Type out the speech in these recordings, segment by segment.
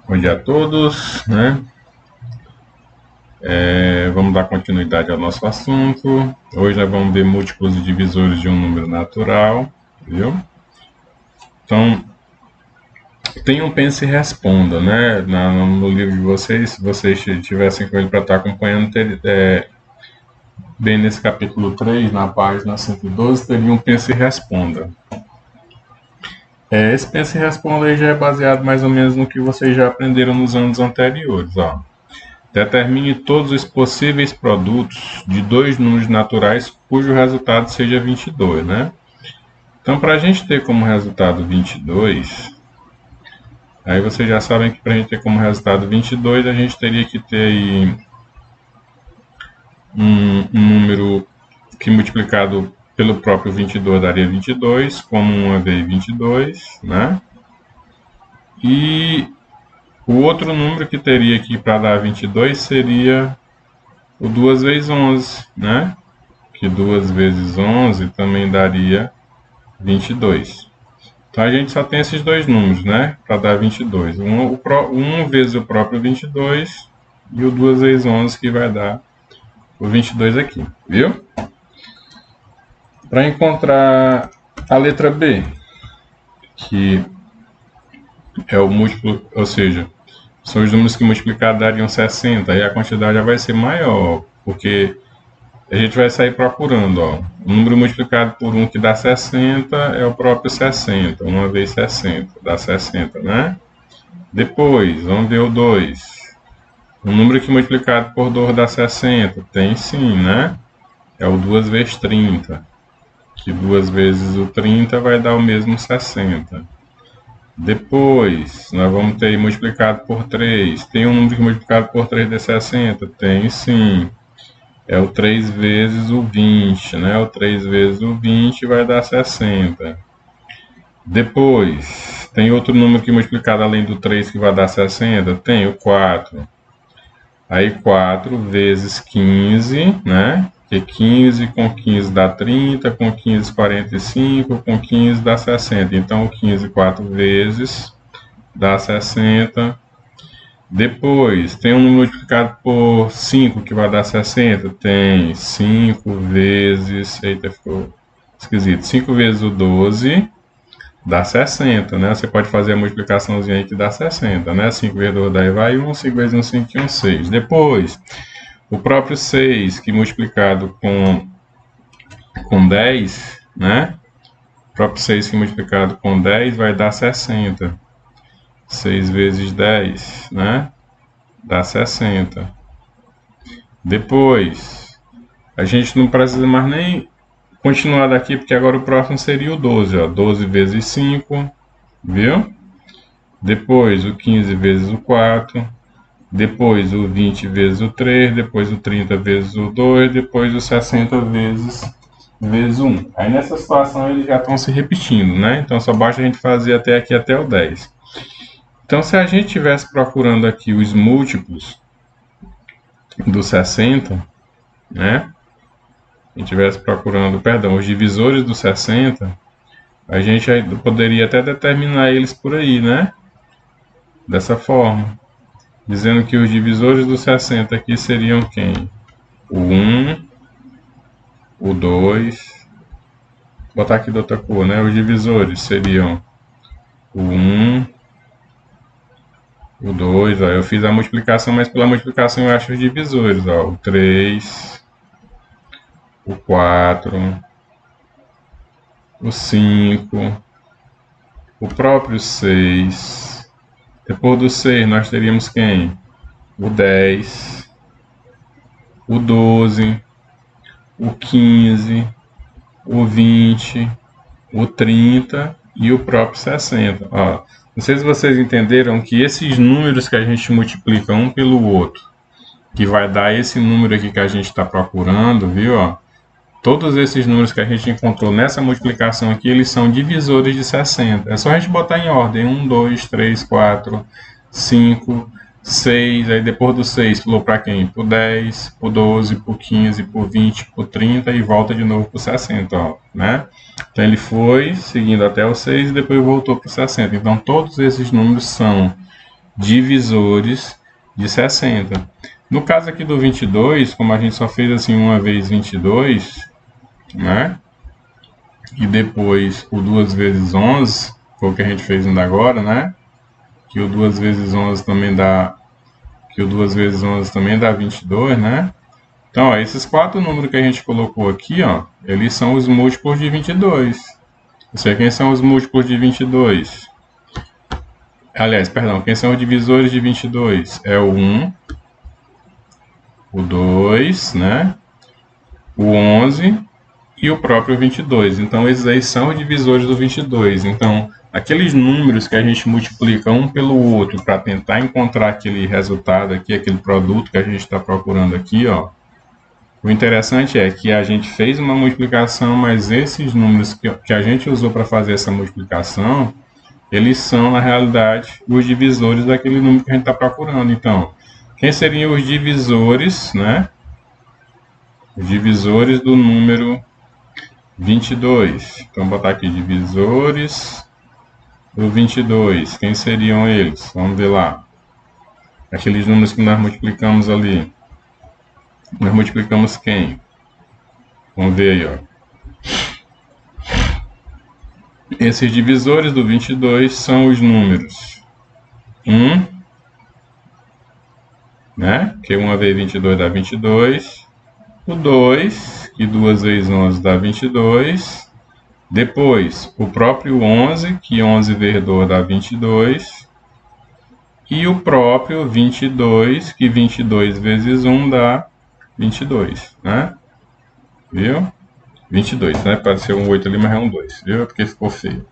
Bom dia a todos, né? Vamos dar continuidade ao nosso assunto. Hoje nós vamos ver múltiplos e divisores de um número natural, viu? Então, tenham, pense e responda, né? No livro de vocês, se vocês tivessem com ele para estar acompanhando, bem nesse capítulo 3, na página 112, teria um pense e responda. Esse pense e responda aí já é baseado mais ou menos no que vocês já aprenderam nos anos anteriores, ó. Determine todos os possíveis produtos de dois números naturais cujo resultado seja 22, né? Então, para a gente ter como resultado 22, aí vocês já sabem que para a gente ter como resultado 22, a gente teria que ter aí um número que multiplicado pelo próprio 22 daria 22, como 1 vezes 22, né? E o outro número que teria aqui para dar 22 seria o 2 vezes 11, né? Que 2 vezes 11 também daria 22. Então a gente só tem esses dois números, né? Para dar 22. Um vezes o próprio 22 e o 2 vezes 11 que vai dar o 22 aqui, viu? Para encontrar a letra B, que é o múltiplo, ou seja, são os números que multiplicados dariam 60, e a quantidade já vai ser maior, porque a gente vai sair procurando, ó. O número multiplicado por 1 que dá 60 é o próprio 60, 1 vezes 60, dá 60, né? Depois, vamos ver o 2. O número que multiplicado por 2 dá 60, tem sim, né? É o 2 vezes 30, que 2 vezes o 30 vai dar o mesmo 60. Depois, nós vamos ter multiplicado por 3. Tem um número que multiplicado por 3 dá 60? Tem sim. É o 3 vezes o 20, né? O 3 vezes o 20 vai dar 60. Depois, tem outro número que multiplicado além do 3 que vai dar 60? Tem o 4. Aí 4 vezes 15, né? Que 15 com 15 dá 30, com 15 45, com 15 dá 60. Então, 15 4 vezes dá 60. Depois, tem um número multiplicado por 5 que vai dar 60? Tem 5 vezes... Eita, ficou esquisito. 5 vezes o 12 dá 60, né? Você pode fazer a multiplicaçãozinha aí que dá 60, né? 5 vezes 2 daí vai 1, 5 vezes 1, 5 e 1, 6. Depois, o próprio 6, que multiplicado com 10, né? O próprio 6 que multiplicado com 10 vai dar 60. 6 vezes 10, né? Dá 60. Depois, a gente não precisa mais nem continuar daqui, porque agora o próximo seria o 12, ó. 12 vezes 5, viu? Depois, o 15 vezes o 4. Depois, o 20 vezes o 3. Depois, o 30 vezes o 2. Depois, o 60 vezes 1. Aí, nessa situação, eles já estão se repetindo, né? Então, só basta a gente fazer até aqui, até o 10. Então, se a gente estivesse procurando aqui os múltiplos do 60, né? A gente estivesse procurando, perdão, os divisores do 60, a gente poderia até determinar eles por aí, né? Dessa forma. Dizendo que os divisores do 60 aqui seriam quem? O 1, o 2, vou botar aqui de outra cor, né? Os divisores seriam o 1, o 2, ó, eu fiz a multiplicação, mas pela multiplicação eu acho os divisores, ó, o 3, o 4, o 5, o próprio 6. Depois do 6 nós teríamos quem? O 10, o 12, o 15, o 20, o 30 e o próprio 60. Ó, não sei se vocês entenderam que esses números que a gente multiplica um pelo outro, que vai dar esse número aqui que a gente está procurando, viu? Ó, todos esses números que a gente encontrou nessa multiplicação aqui, eles são divisores de 60. É só a gente botar em ordem. 1, 2, 3, 4, 5, 6. Aí depois do 6, pulou para quem? Para o 10, para o 12, para o 15, para o 20, para o 30 e volta de novo para o 60, ó, né? Então ele foi seguindo até o 6 e depois voltou para o 60. Então todos esses números são divisores de 60. No caso aqui do 22, como a gente só fez assim uma vez 22, né? E depois o 2 vezes 11, foi o que a gente fez ainda agora, né? Que o 2 vezes 11 também dá 22, né? Então, ó, esses 4 números que a gente colocou aqui, ó, eles são os múltiplos de 22. Você quem são os múltiplos de 22? Aliás, perdão, quem são os divisores de 22? É o 1, o 2, né? O 11 e o próprio 22. Então, esses aí são os divisores do 22. Então, aqueles números que a gente multiplica um pelo outro para tentar encontrar aquele resultado aqui, aquele produto que a gente está procurando aqui, ó. O interessante é que a gente fez uma multiplicação, mas esses números que a gente usou para fazer essa multiplicação, eles são, na realidade, os divisores daquele número que a gente está procurando. Então, quem seriam os divisores, né? Os divisores do número 22. Então, vou botar aqui divisores do 22. Quem seriam eles? Vamos ver lá. Aqueles números que nós multiplicamos ali. Nós multiplicamos quem? Vamos ver aí, ó. Esses divisores do 22 são os números 1, né? Que 1 vezes 22 dá 22. O 2, que 2 vezes 11 dá 22. Depois, o próprio 11, que 11 vezes 2 dá 22. E o próprio 22, que 22 vezes 1 dá 22, né? Viu? 22, né? Pareceu um 8 ali, mas é um 2, viu? Porque ficou feio.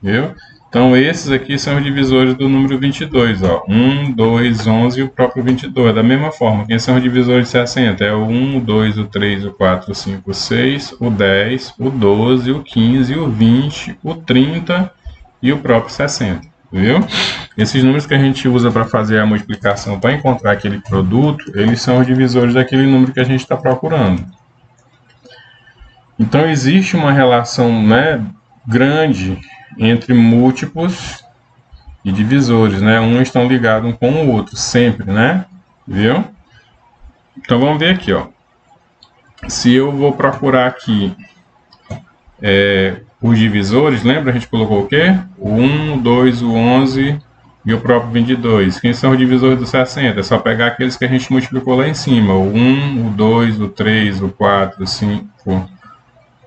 Viu? Então, esses aqui são os divisores do número 22, ó. 1, 2, 11 e o próprio 22. Da mesma forma, quem são os divisores de 60? É o 1, o 2, o 3, o 4, o 5, o 6, o 10, o 12, o 15, o 20, o 30 e o próprio 60, viu? Esses números que a gente usa para fazer a multiplicação para encontrar aquele produto, eles são os divisores daquele número que a gente está procurando. Então, existe uma relação, né, grande entre múltiplos e divisores, né? Um estão ligados um com o outro, sempre, né? Viu? Então, vamos ver aqui, ó. Se eu vou procurar aqui os divisores, lembra? A gente colocou o quê? O 1, o 2, o 11 e o próprio 22. Quem são os divisores do 60? É só pegar aqueles que a gente multiplicou lá em cima. O 1, o 2, o 3, o 4, o 5,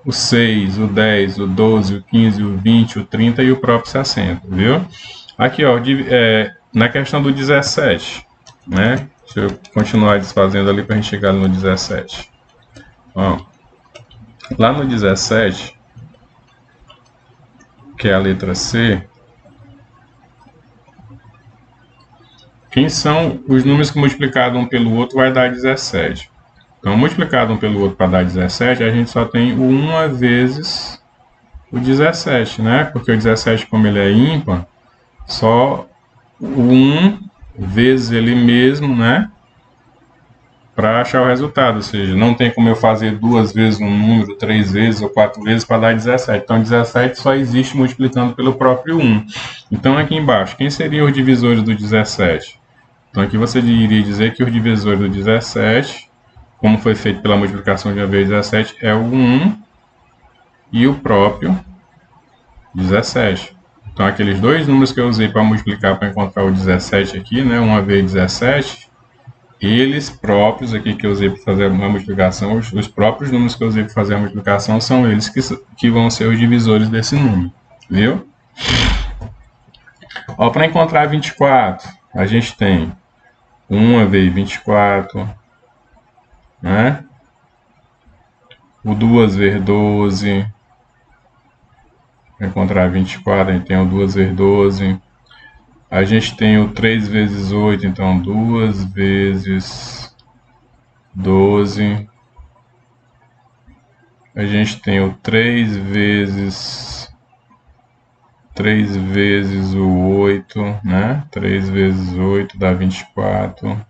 o 6, o 10, o 12, o 15, o 20, o 30 e o próprio 60, viu? Aqui, ó, na questão do 17, né? Deixa eu continuar desfazendo ali para a gente chegar no 17. Ó, lá no 17, que é a letra C, quem são os números que multiplicado um pelo outro vai dar 17. Então, multiplicado um pelo outro para dar 17, a gente só tem o 1 vezes o 17, né? Porque o 17, como ele é ímpar, só o 1 vezes ele mesmo, né? Para achar o resultado. Ou seja, não tem como eu fazer 2 vezes um número, 3 vezes ou 4 vezes para dar 17. Então, 17 só existe multiplicando pelo próprio 1. Então, aqui embaixo, quem seriam os divisores do 17? Então, aqui você iria dizer que os divisores do 17, como foi feito pela multiplicação de 1 vezes 17, é o 1 e o próprio 17. Então, aqueles dois números que eu usei para multiplicar para encontrar o 17 aqui, né, 1 vezes 17, eles próprios aqui que eu usei para fazer uma multiplicação, os próprios números que eu usei para fazer a multiplicação são eles que vão ser os divisores desse número, viu? Ó, para encontrar 24, a gente tem 1 vezes 24, né? O 2 vezes 12. Para encontrar 24, a gente tem o 2 vezes 12. A gente tem o 3 vezes 8, então 2 vezes 12. A gente tem o 3 vezes o 8, né? 3 vezes 8 dá 24.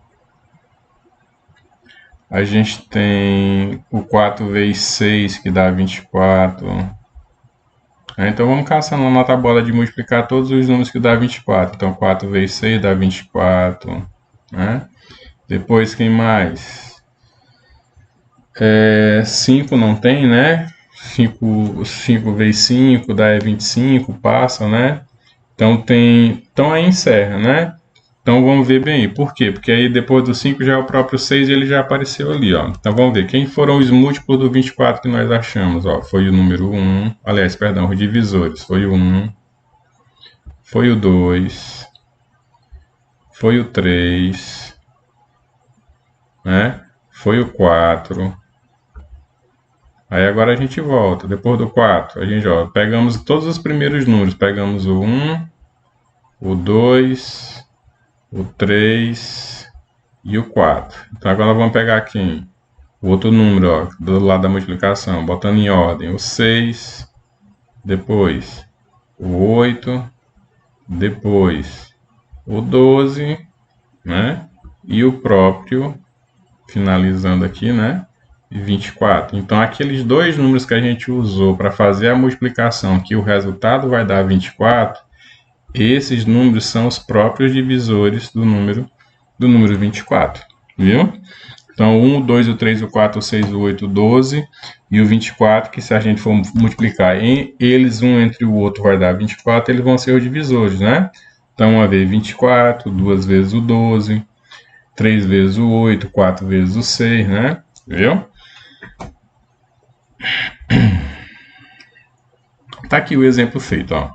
A gente tem o 4 vezes 6, que dá 24. Então vamos caçando lá na tabuada de multiplicar todos os números que dá 24. Então 4 vezes 6 dá 24. Né? Depois quem mais? 5 não tem, né? 5 vezes 5 dá 25, passa, né? Então aí encerra, né? Então vamos ver bem aí. Por quê? Porque aí depois do 5 já é o próprio 6 e ele já apareceu ali, ó. Então vamos ver. Quem foram os múltiplos do 24 que nós achamos, ó? Foi o número 1. Aliás, perdão, os divisores. Foi o 1. Foi o 2. Foi o 3. Né? Foi o 4. Aí agora a gente volta. Depois do 4, a gente, ó, pegamos todos os primeiros números. Pegamos o 1, o 2, o 3 e o 4. Então agora vamos pegar aqui o outro número, ó, do lado da multiplicação, botando em ordem o 6, depois o 8, depois o 12, né? E o próprio, finalizando aqui, né? 24. Então aqueles dois números que a gente usou para fazer a multiplicação, que o resultado vai dar 24, esses números são os próprios divisores do número 24, viu? Então, o 1, o 2, o 3, o 4, o 6, o 8, o 12 e o 24, que se a gente for multiplicar eles um entre o outro vai dar 24, eles vão ser os divisores, né? Então, uma vez 24, duas vezes o 12, 3 vezes o 8, 4 vezes o 6, né? Viu? Tá aqui o exemplo feito, ó.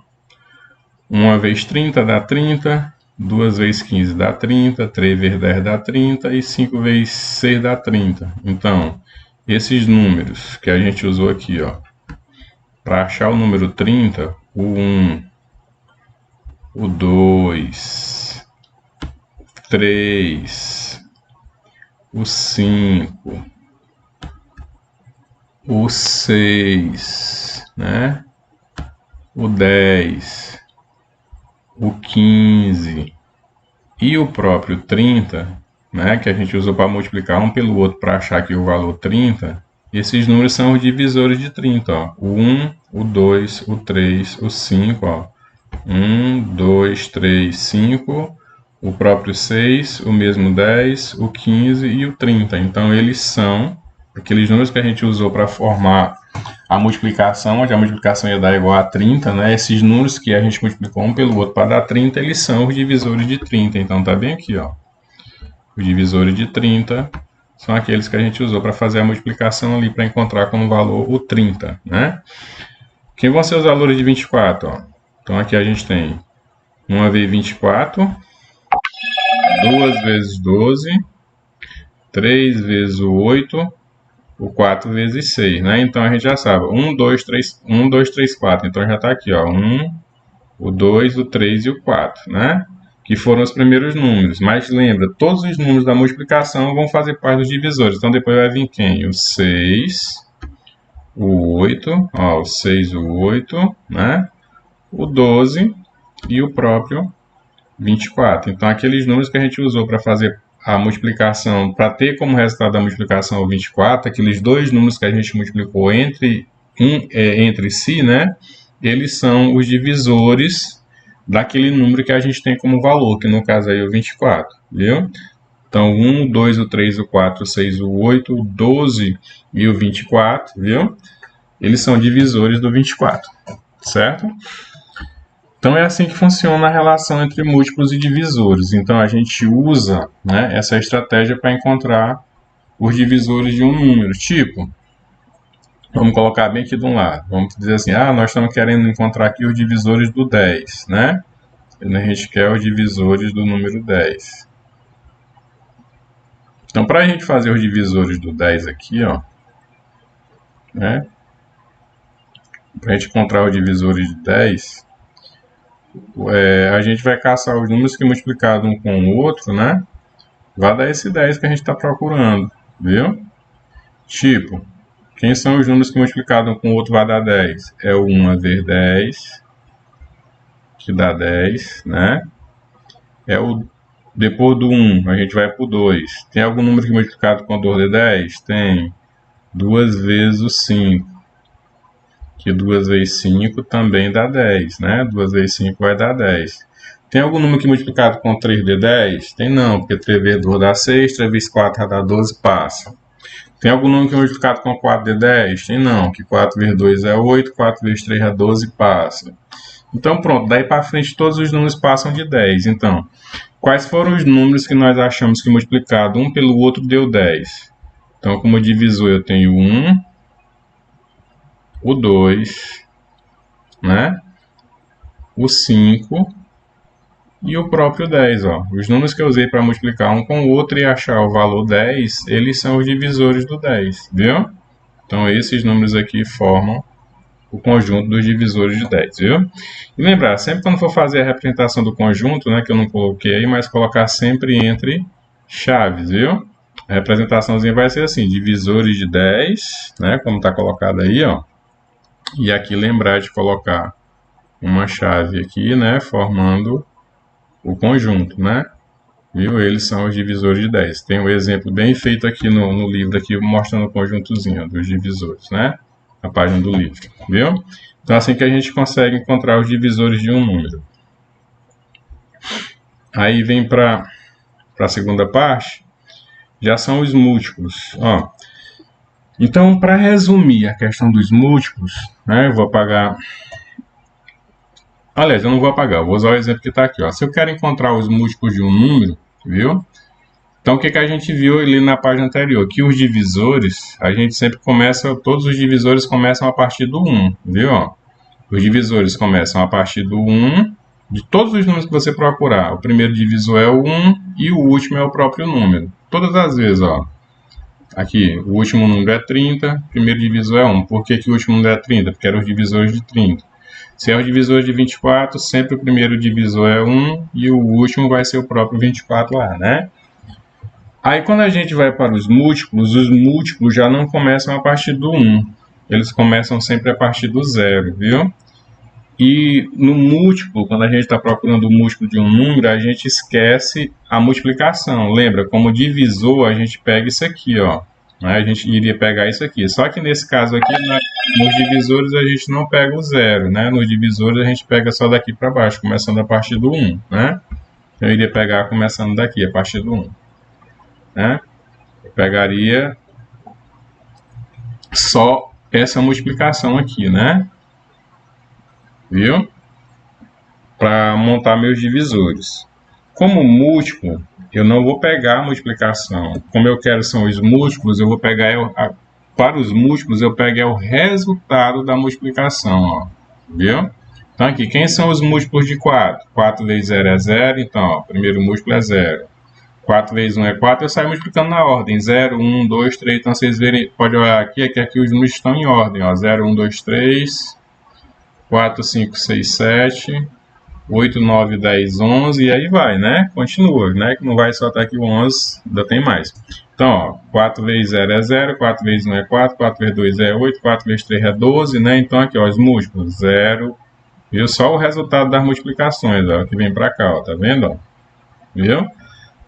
1 vezes 30 dá 30, 2 vezes 15 dá 30, 3 vezes 10 dá 30 e 5 vezes 6 dá 30. Então, esses números que a gente usou aqui, ó, para achar o número 30, o 1, o 2, 3, o 5, o 6, né? O 10, o 15 e o próprio 30, né, que a gente usou para multiplicar um pelo outro para achar aqui o valor 30, esses números são os divisores de 30. Ó. O 1, o 2, o 3, o 5. Ó. 1, 2, 3, 5. O próprio 6, o mesmo 10, o 15 e o 30. Então, eles são aqueles números que a gente usou para formar a multiplicação, onde a multiplicação ia dar igual a 30, né? Esses números que a gente multiplicou um pelo outro para dar 30, eles são os divisores de 30. Então, tá bem aqui, ó. Os divisores de 30 são aqueles que a gente usou para fazer a multiplicação ali, para encontrar como valor o 30, né? Quem vão ser os valores de 24, ó? Então, aqui a gente tem 1 vezes 24, 2 vezes 12, 3 vezes o 8, o 4 vezes 6, né? Então a gente já sabe, 1, 2, 3, 4. Então já está aqui, ó, 1, o 2, o 3 e o 4, né? Que foram os primeiros números. Mas lembra, todos os números da multiplicação vão fazer parte dos divisores. Então depois vai vir quem? O 6, o 8, ó, o 6, o 8, né? O 12 e o próprio 24. Então aqueles números que a gente usou para fazer a multiplicação, para ter como resultado da multiplicação o 24, aqueles dois números que a gente multiplicou entre si, né? Eles são os divisores daquele número que a gente tem como valor, que no caso aí é o 24, viu? Então, 1, 2, o 3, o 4, o 6, o 8, o 12 e o 24, viu? Eles são divisores do 24, certo? Então é assim que funciona a relação entre múltiplos e divisores. Então a gente usa, né, essa estratégia para encontrar os divisores de um número. Tipo, vamos colocar bem aqui de um lado. Vamos dizer assim, nós estamos querendo encontrar aqui os divisores do 10, né? A gente quer os divisores do número 10. Então para a gente fazer os divisores do 10 aqui, ó, né? Para a gente encontrar os divisores de 10... a gente vai caçar os números que multiplicado um com o outro, né? Vai dar esse 10 que a gente está procurando, viu? Tipo, quem são os números que multiplicado um com o outro vai dar 10? É o 1 vezes 10, que dá 10, né? Depois do 1, a gente vai para o 2. Tem algum número que multiplicado com o 2 de 10? Tem. 2 vezes o 5, que 2 vezes 5 também dá 10, né? 2 vezes 5 vai dar 10. Tem algum número que multiplicado com 3 dê 10? Tem não, porque 3 vezes 2 dá 6, 3 vezes 4 vai dar 12, passa. Tem algum número que multiplicado com 4 dê 10? Tem não, que 4 vezes 2 é 8, 4 vezes 3 é 12, passa. Então pronto, daí para frente todos os números passam de 10. Então, quais foram os números que nós achamos que multiplicado um pelo outro deu 10? Então, como divisor eu tenho 1, o 2, né? O 5 e o próprio 10. Ó. Os números que eu usei para multiplicar um com o outro e achar o valor 10, eles são os divisores do 10, viu? Então, esses números aqui formam o conjunto dos divisores de 10, viu? E lembrar, sempre quando for fazer a representação do conjunto, né, que eu não coloquei aí, mas colocar sempre entre chaves, viu? A representaçãozinha vai ser assim, divisores de 10, né, como está colocado aí, ó. E aqui lembrar de colocar uma chave aqui, né, formando o conjunto, né? Viu? Eles são os divisores de 10. Tem um exemplo bem feito aqui no livro, aqui, mostrando o conjuntozinho dos divisores, né? Na página do livro, viu? Então, assim que a gente consegue encontrar os divisores de um número. Aí vem para a segunda parte, já são os múltiplos. Ó. Então, para resumir a questão dos múltiplos, né, eu vou apagar... Aliás, eu não vou apagar, eu vou usar o exemplo que está aqui. Ó. Se eu quero encontrar os múltiplos de um número, viu? Então, o que a gente viu ali na página anterior? Que os divisores, a gente sempre começa, todos os divisores começam a partir do 1, viu? Ó? Os divisores começam a partir do 1, de todos os números que você procurar. O primeiro divisor é o 1 e o último é o próprio número. Todas as vezes, ó. Aqui, o último número é 30, o primeiro divisor é 1. Por que o último número é 30? Porque eram os divisores de 30. Se é o divisor de 24, sempre o primeiro divisor é 1 e o último vai ser o próprio 24 lá, né? Aí quando a gente vai para os múltiplos já não começam a partir do 1. Eles começam sempre a partir do 0, viu? E no múltiplo, quando a gente está procurando o múltiplo de um número, a gente esquece a multiplicação. Lembra, como divisor, a gente pega isso aqui, ó. A gente iria pegar isso aqui. Só que nesse caso aqui, nos divisores, a gente não pega o 0, né? Nos divisores, a gente pega só daqui para baixo, começando a partir do 1, né? Eu iria pegar começando daqui, a partir do 1. Né? Eu pegaria só essa multiplicação aqui, né? Viu? Para montar meus divisores. Como múltiplo, eu não vou pegar a multiplicação. Como eu quero são os múltiplos, eu vou pegar para os múltiplos eu pego o resultado da multiplicação, ó. Viu? Então aqui, quem são os múltiplos de 4? 4 vezes 0 é 0, então, ó, o primeiro múltiplo é 0. 4 vezes 1 é 4, eu saio multiplicando na ordem. 0, 1, 2, 3. Então, vocês verem, pode olhar aqui, aqui os números estão em ordem. Ó. 0, 1, 2, 3, 4, 5, 6, 7, 8, 9, 10, 11. E aí vai, né? Continua, né? Que não vai só estar aqui o 11, ainda tem mais. Então, ó, 4 vezes 0 é 0, 4 vezes 1 é 4, 4 vezes 2 é 8, 4 vezes 3 é 12, né? Então, aqui, ó, os múltiplos. 0. Viu? Só o resultado das multiplicações, ó, que vem para cá, ó. Tá vendo, ó? Viu?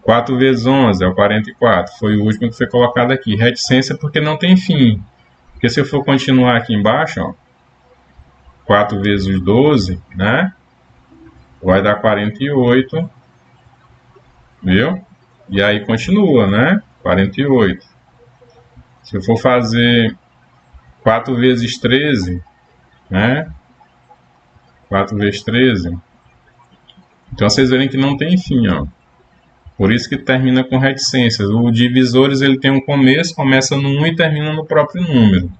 4 vezes 11 é o 44. Foi o último que foi colocado aqui. Reticência porque não tem fim. Porque se eu for continuar aqui embaixo, ó, 4 vezes 12, né? Vai dar 48. Viu? E aí continua, né? 48. Se eu for fazer 4 vezes 13, né? 4 vezes 13. Então vocês verem que não tem fim, ó. Por isso que termina com reticências. O divisores ele tem um começo, começa no 1 e termina no próprio número.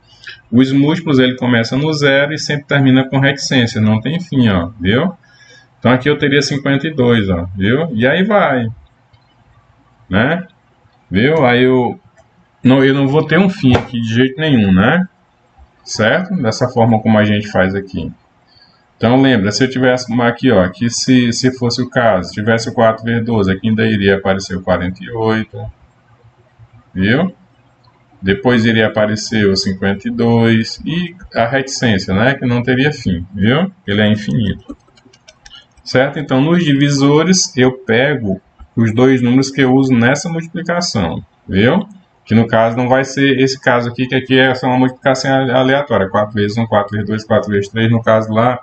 Os múltiplos ele começa no 0 e sempre termina com reticências, não tem fim, ó, viu? Então aqui eu teria 52, ó, viu? E aí vai, né? Viu? Aí eu não vou ter um fim aqui de jeito nenhum, né? Certo? Dessa forma como a gente faz aqui. Então, lembra, se eu tivesse aqui, ó, que se fosse o caso, tivesse o 4 vezes 12, aqui ainda iria aparecer o 48, viu? Depois iria aparecer o 52 e a reticência, né, que não teria fim, viu? Ele é infinito. Certo? Então, nos divisores, eu pego os dois números que eu uso nessa multiplicação, viu? Que no caso não vai ser esse caso aqui, que aqui é só uma multiplicação aleatória. 4 vezes 1, 4 vezes 2, 4 vezes 3. No caso lá,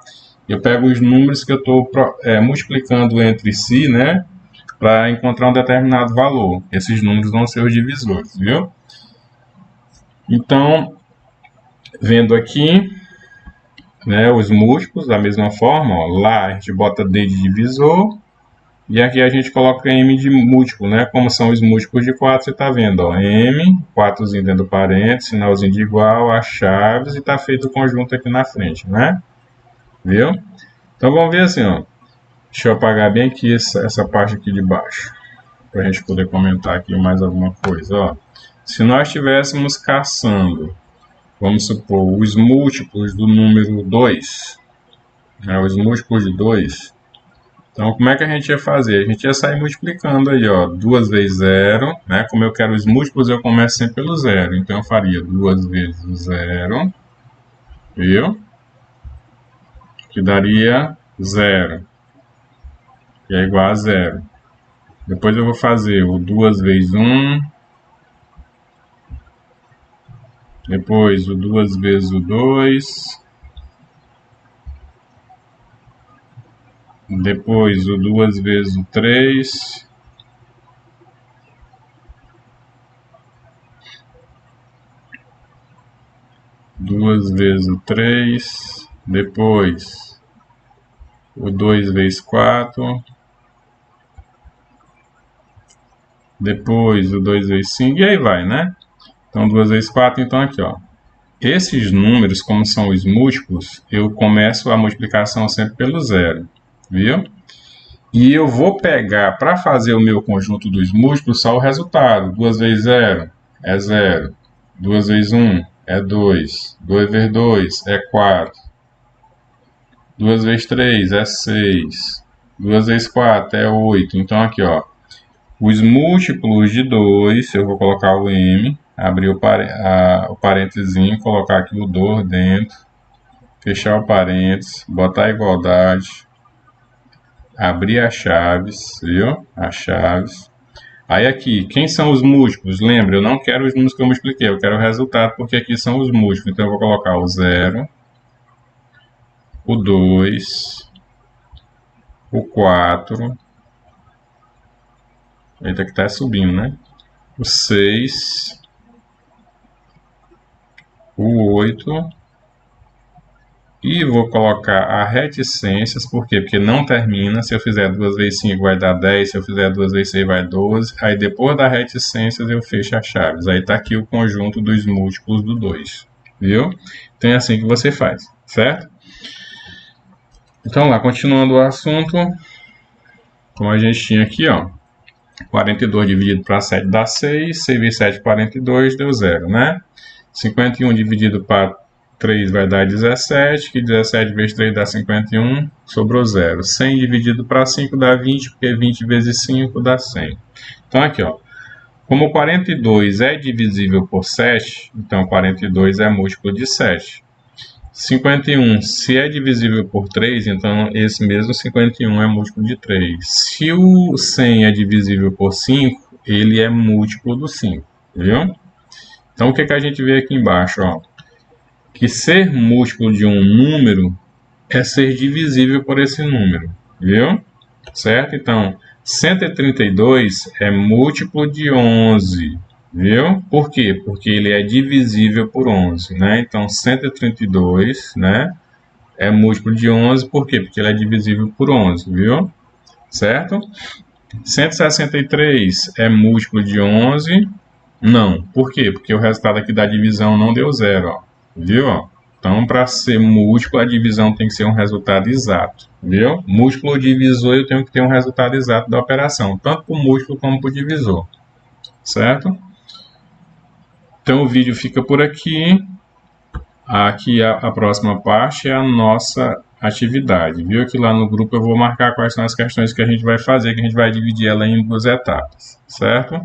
eu pego os números que eu estou multiplicando entre si, né? Para encontrar um determinado valor. Esses números vão ser os divisores, viu? Então, vendo aqui, né, os múltiplos, da mesma forma, ó, lá a gente bota D de divisor, e aqui a gente coloca M de múltiplo, né? Como são os múltiplos de 4, você está vendo, ó, M, 4zinho dentro do parênteses, sinalzinho de igual, as chaves, e está feito o conjunto aqui na frente, né? Viu? Então vamos ver assim, ó. Deixa eu apagar bem aqui essa parte aqui de baixo, para a gente poder comentar aqui mais alguma coisa, ó. Se nós estivéssemos caçando, vamos supor, os múltiplos do número 2, né, os múltiplos de 2, então como é que a gente ia fazer? A gente ia sair multiplicando aí, ó, 2 vezes 0, né? Como eu quero os múltiplos, eu começo sempre pelo 0, então eu faria 2 vezes o 0, viu? Que daria 0, que é igual a 0. Depois eu vou fazer o 2 vezes 1, depois o 2 vezes o 2, depois o 2 vezes o 3, duas vezes o 3, depois o 2 vezes 4, depois o 2 vezes 5, e aí vai, né? Então 2 vezes 4, então aqui, ó. Esses números, como são os múltiplos, eu começo a multiplicação sempre pelo 0, viu? E eu vou pegar, para fazer o meu conjunto dos múltiplos, só o resultado. 2 vezes 0 é 0. 2 vezes 1 é 2. 2 vezes 2 é 4. 2 vezes 3 é 6. 2 vezes 4 é 8. Então, aqui, ó. Os múltiplos de 2, eu vou colocar o M, abrir o parênteses, colocar aqui o 2 dentro, fechar o parênteses, botar a igualdade, abrir as chaves, viu? As chaves. Aí aqui, quem são os múltiplos? Lembra, eu não quero os números que eu multipliquei, eu quero o resultado, porque aqui são os múltiplos. Então eu vou colocar o 0, o 2, o 4, eita que tá subindo, né? O 6, o 8, e vou colocar a reticências, por quê? Porque não termina, se eu fizer 2 vezes 5 vai dar 10, se eu fizer 2 vezes 6 vai 12, aí depois das reticências eu fecho as chaves, aí tá aqui o conjunto dos múltiplos do 2, viu? Então é assim que você faz, certo? Então lá, continuando o assunto, como a gente tinha aqui, ó, 42 dividido para 7 dá 6, 6 vezes 7, 42, deu 0, né? 51 dividido para 3 vai dar 17, que 17 vezes 3 dá 51, sobrou 0. 100 dividido para 5 dá 20, porque 20 vezes 5 dá 100. Então aqui, ó, como 42 é divisível por 7, então 42 é múltiplo de 7. 51, se é divisível por 3, então esse mesmo 51 é múltiplo de 3. Se o 100 é divisível por 5, ele é múltiplo do 5, viu? Então o que a gente vê aqui embaixo, ó? Que ser múltiplo de um número é ser divisível por esse número, viu? Certo? Então, 132 é múltiplo de 11, viu? Por quê? Porque ele é divisível por 11, né? Então, 132, né, é múltiplo de 11, por quê? Porque ele é divisível por 11, viu? Certo? 163 é múltiplo de 11, não. Por quê? Porque o resultado aqui da divisão não deu 0, ó. Viu? Então, para ser múltiplo, a divisão tem que ser um resultado exato. Viu? Múltiplo ou divisor, eu tenho que ter um resultado exato da operação, tanto para o múltiplo como para o divisor. Certo? Então, o vídeo fica por aqui. Aqui a próxima parte é a nossa atividade. Viu que lá no grupo eu vou marcar quais são as questões que a gente vai fazer, que a gente vai dividir ela em 2 etapas. Certo?